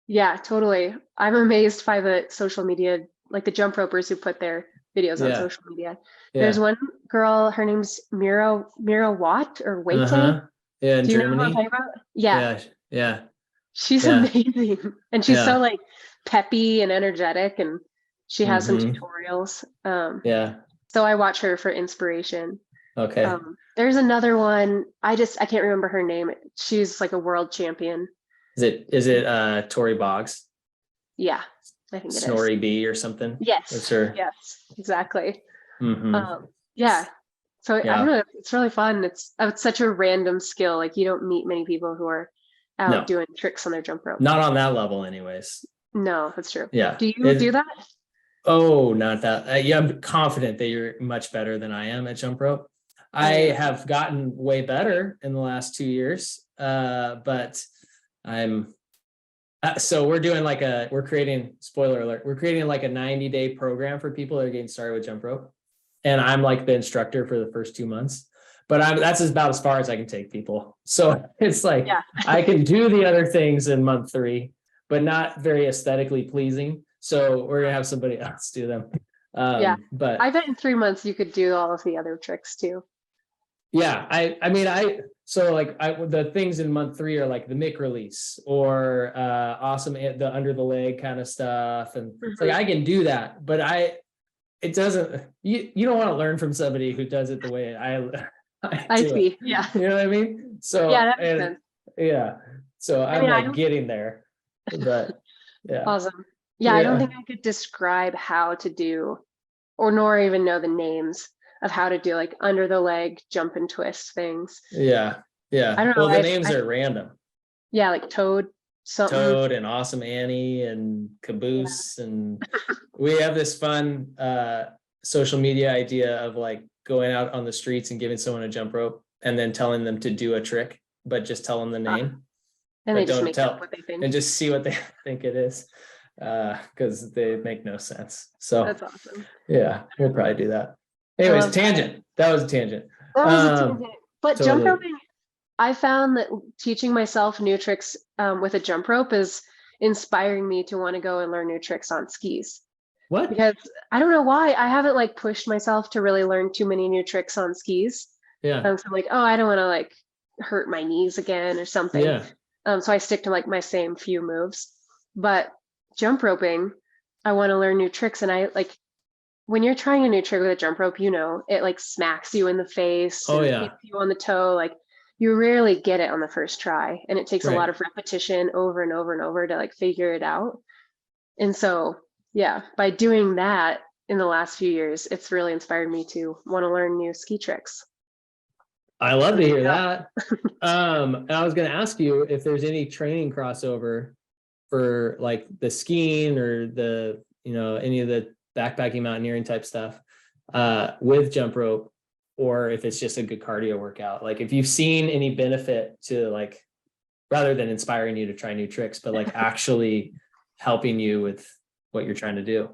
Yeah, totally. I'm amazed by the social media, like the jump ropers who put their videos on Yeah. social media. There's Yeah. one girl, her name's Mira Watt or Waite. Uh-huh. Yeah, in Do you know who I'm Germany. talking about? Yeah, Yeah. Yeah. she's Yeah. amazing. And she's so Yeah. like peppy and energetic, and she has some Mm-hmm. tutorials. Yeah. So I watch her for inspiration. Okay. There's another one. I can't remember her name. She's like a world champion. Is it Tori Boggs, Yeah, I think it is. Snorri B or something? That's Yes, her. yes, exactly. Mm-hmm. Yeah. So I don't Yeah. know. It's really fun. It's such a random skill. Like you don't meet many people who are out No, doing tricks on their jump rope. not on that level anyways. No, that's true. Yeah. Do you do that? Oh, not that. Yeah, I'm confident that you're much better than I am at jump rope. I Oh yeah. have gotten way better in the last 2 years, but I'm so we're creating, spoiler alert, we're creating like a 90-day program for people that are getting started with jump rope. And I'm like the instructor for the first 2 months, but that's about as far as I can take people. So it's like Yeah. I can do the other things in month 3, but not very aesthetically pleasing. So we're gonna have somebody else do them. Yeah. I But bet in 3 months you could do all of the other tricks too. yeah, I mean, the things in month 3 are like the mic release or awesome the under the leg kind of stuff, and it's like Mhm. I can do that, but it doesn't, you don't want to learn from somebody who does it the way I I do it. see. Yeah. You know what I mean? Yeah, So, that makes and sense. yeah, so I I'm mean, I like don't getting there, but yeah, awesome. Yeah, I don't yeah, think I could describe how to do or nor even know the names of how to do like under the leg jump and twist things. yeah, I yeah. don't know. Well, the names are random. Yeah, like Toad something. Toad and Awesome Annie and Yeah. Caboose, and we have this fun social media idea of like going out on the streets and giving someone a jump rope and then telling them to do a trick, but just tell them the Uh, name, and they but just don't make up tell, what they think. and just see what they think it is, because they make no sense. So That's awesome. yeah, we'll probably do that. I Anyways, love that. tangent. That was a tangent. That was a tangent. But jump Totally. roping, I found that teaching myself new tricks with a jump rope is inspiring me to want to go and learn new tricks on skis. What? Because I don't know why I haven't like pushed myself to really learn too many new tricks on skis. Yeah. So I'm like, oh, I don't want to like hurt my knees again or something. Yeah. So I stick to like my same few moves. But jump roping, I want to learn new tricks. And I like when you're trying a new trick with a jump rope, it like smacks you in the face Oh and yeah. hits you on the toe. Like you rarely get it on the first try. And it takes a lot Right. of repetition over and over and over to like figure it out. And so, yeah, by doing that in the last few years, it's really inspired me to want to learn new ski tricks. I love So to there you hear go. that. And I was going to ask you if there's any training crossover for like the skiing or any of the backpacking mountaineering type stuff with jump rope, or if it's just a good cardio workout. Like if you've seen any benefit to like, rather than inspiring you to try new tricks, but like actually helping you with what you're trying to do.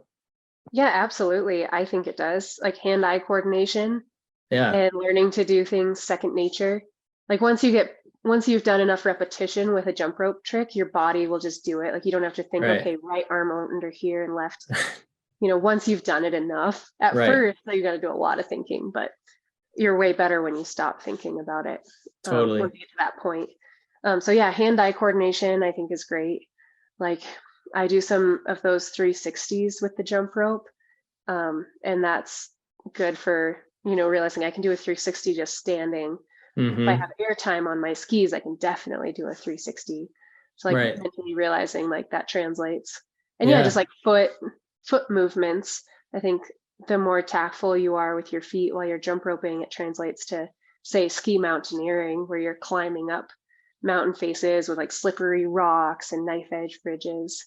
Yeah, absolutely. I think it does. Like hand-eye coordination Yeah. and learning to do things second nature. Like once you've done enough repetition with a jump rope trick, your body will just do it. Like you don't have to think, Right. okay, right arm under here and left. Once you've done it enough, at Right. first you got to do a lot of thinking, but you're way better when you stop thinking about it. Totally. Once you get to that point. So yeah, hand-eye coordination I think is great. Like I do some of those 360s with the jump rope, and that's good for realizing I can do a 360 just standing. If I Mm-hmm. have airtime on my skis, I can definitely do a 360. So like Right. mentally realizing like that translates. And yeah, just Yeah. like foot movements. I think the more tactful you are with your feet while you're jump roping, it translates to, say, ski mountaineering, where you're climbing up mountain faces with like slippery rocks and knife edge bridges.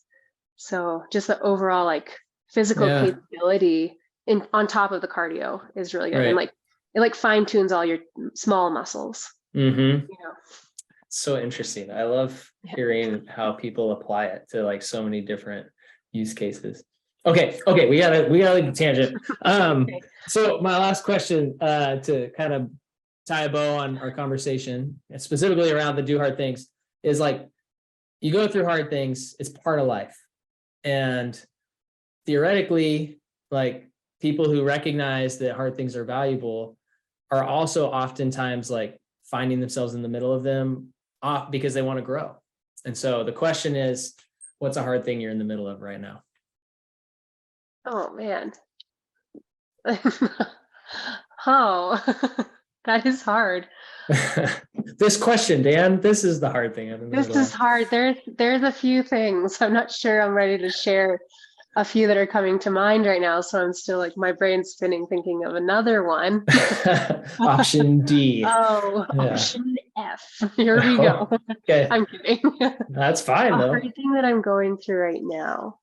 So just the overall like physical Yeah. capability in on top of the cardio is really good. And Right. like it like fine tunes all your small muscles, Mm-hmm. you know. So interesting. I love Yeah. hearing how people apply it to like so many different use cases. Okay, we gotta leave the tangent. Okay. So my last question, to kind of tie a bow on our conversation, and specifically around the do hard things, is like you go through hard things, it's part of life. And theoretically, like people who recognize that hard things are valuable are also oftentimes like finding themselves in the middle of them off because they want to grow. And so the question is, what's a hard thing you're in the middle of right now? Oh man. Oh, that is hard. This question, Dan, this is the hard thing I'm in the This middle is of. hard. There's a few things. I'm not sure I'm ready to share a few that are coming to mind right now. So I'm still like my brain's spinning thinking of another one. Option D. Oh, Yeah. option F. Here we go. Okay. I'm kidding. That's fine A though. hard thing that I'm going through right now.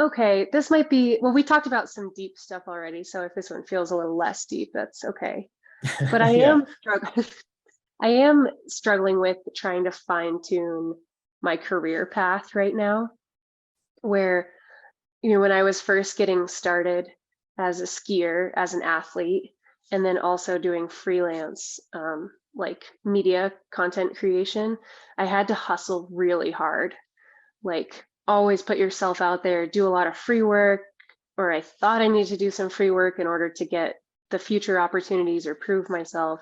Okay, this might be, well, we talked about some deep stuff already, so if this one feels a little less deep, that's okay. But Yeah. I am struggling with trying to fine tune my career path right now, where, when I was first getting started as a skier, as an athlete, and then also doing freelance, like media content creation, I had to hustle really hard, like always put yourself out there, do a lot of free work, or I thought I needed to do some free work in order to get the future opportunities or prove myself.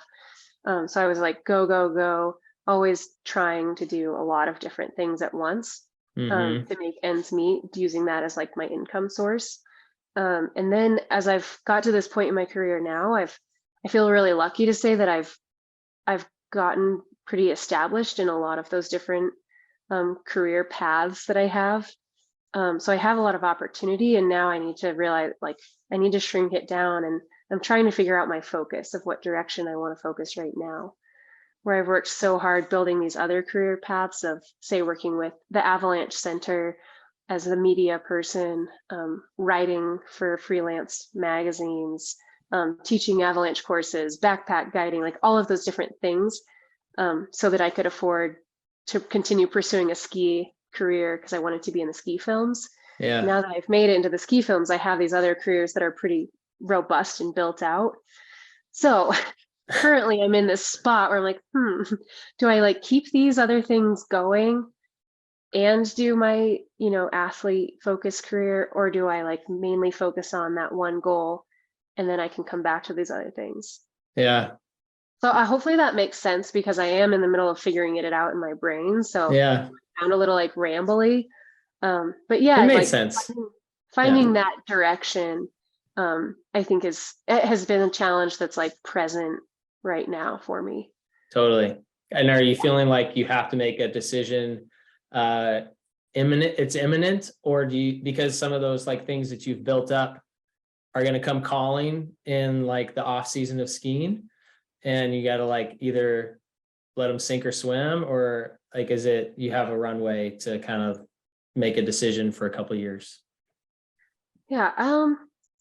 So I was like, go, go, go, always trying to do a lot of different things at once, Mm-hmm. to make ends meet, using that as like my income source. And then as I've got to this point in my career now, I feel really lucky to say that I've gotten pretty established in a lot of those different career paths that I have. So I have a lot of opportunity, and now I need to realize, like, I need to shrink it down, and I'm trying to figure out my focus of what direction I want to focus right now. Where I've worked so hard building these other career paths of, say, working with the Avalanche Center as the media person, writing for freelance magazines, teaching Avalanche courses, backpack guiding, like all of those different things, so that I could afford to continue pursuing a ski career because I wanted to be in the ski films. Yeah. Now that I've made it into the ski films, I have these other careers that are pretty robust and built out. So currently I'm in this spot where I'm like, do I like keep these other things going and do my, athlete focused career, or do I like mainly focus on that one goal and then I can come back to these other things? Yeah. So hopefully that makes sense, because I am in the middle of figuring it out in my brain. So Yeah. I sound a little like rambly. But yeah, It made like sense. finding Yeah. that direction, I think it has been a challenge that's like present right now for me. Totally. And are you feeling like you have to make a decision imminent, or do you, because some of those like things that you've built up are going to come calling in like the off season of skiing, and you got to like either let them sink or swim, or like is it you have a runway to kind of make a decision for a couple of years? Yeah,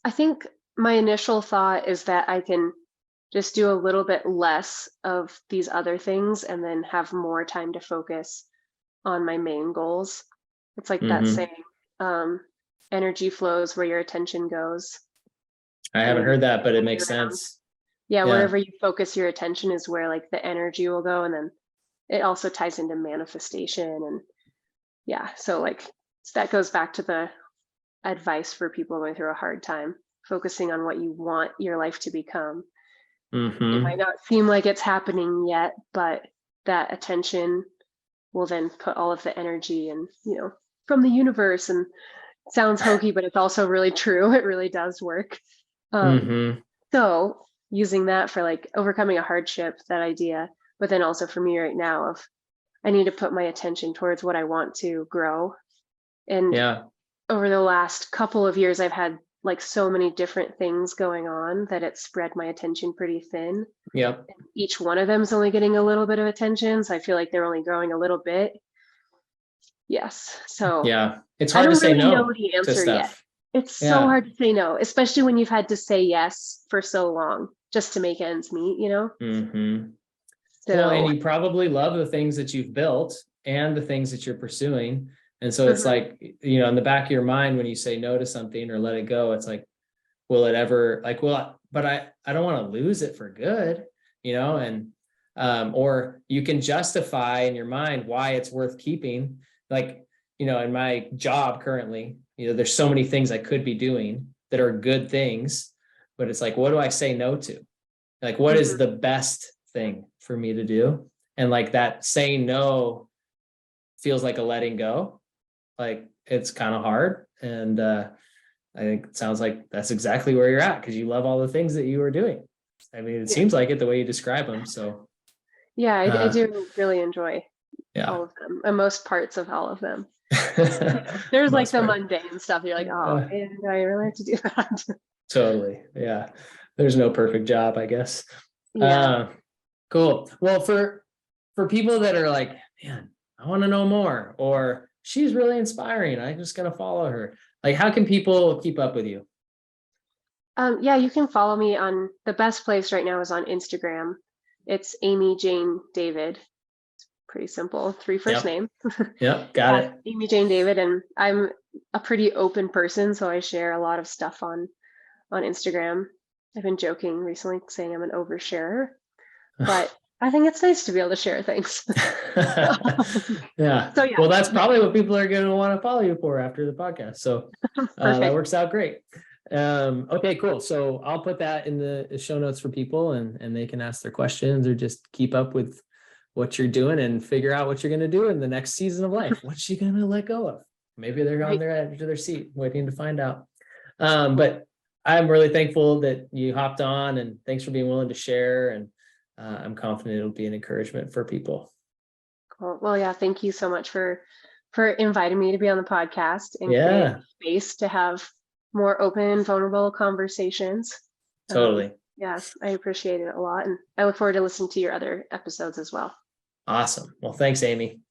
I think my initial thought is that I can just do a little bit less of these other things and then have more time to focus on my main goals. It's like that Mm-hmm. saying, energy flows where your attention goes. I haven't And heard that, but it way makes around. sense. Yeah, Yeah. wherever you focus your attention is where like the energy will go. And then it also ties into manifestation. And yeah, so like that goes back to the advice for people going through a hard time, focusing on what you want your life to become. It might Mm-hmm. not seem like it's happening yet, but that attention will then put all of the energy and, from the universe. And it sounds hokey, but it's also really true. It really does work. Mm-hmm. So using that for like overcoming a hardship, that idea, but then also for me right now of I need to put my attention towards what I want to grow. And Yeah. over the last couple of years, I've had like so many different things going on that it spread my attention pretty thin. Yep. Each one of them is only getting a little bit of attention. So I feel like they're only growing a little bit. Yes. So Yeah. It's I hard to don't say really know no the to answer yet. stuff. It's so Yeah. hard to say no, especially when you've had to say yes for so long just to make ends meet, you know? Mm-hmm. Well, and So, you probably love the things that you've built and the things that you're pursuing. And so it's mhm, like, in the back of your mind, when you say no to something or let it go, it's like, will it ever like, but I don't want to lose it for good, and or you can justify in your mind why it's worth keeping. Like, in my job currently, there's so many things I could be doing that are good things, but it's like, what do I say no to? Like, what is mhm. the best thing for me to do? And like that saying no feels like a letting go. Like it's kind of hard. And I think it sounds like that's exactly where you're at because you love all the things that you were doing. I mean, it Yeah. seems like it the way you describe them. So Yeah, I uh do really enjoy yeah. all of them and most parts of all of them. There's like Most the part. mundane stuff. You're like, oh Uh, man, do I really have to do that? totally. Yeah. There's no perfect job, I guess. Yeah. Uh cool. Well, for people that are like, man, I want to know more, or she's really inspiring, I'm just gonna follow her. Like, how can people keep up with you? Yeah, you can follow me on the best place right now is on Instagram. It's Amy Jane David. Pretty simple, three first Yep. name. Yep. Got Yeah, it. Amy Jane David, and I'm a pretty open person, so I share a lot of stuff on Instagram. I've been joking recently saying I'm an oversharer, but I think it's nice to be able to share things. Yeah. So yeah, Well, that's probably what people are going to want to follow you for after the podcast. So that perfect. works out great. Okay, cool. So I'll put that in the show notes for people, and they can ask their questions or just keep up with what you're doing and figure out what you're going to do in the next season of life. What's she going to let go of? Maybe they're on Right. their edge of their seat waiting to find out. But I'm really thankful that you hopped on, and thanks for being willing to share. And I'm confident it'll be an encouragement for people. Cool. Well, yeah, thank you so much for inviting me to be on the podcast and creating Yeah, space to have more open, vulnerable conversations. Um, totally. yeah, I appreciate it a lot, and I look forward to listening to your other episodes as well. Awesome. Well, thanks, Amy.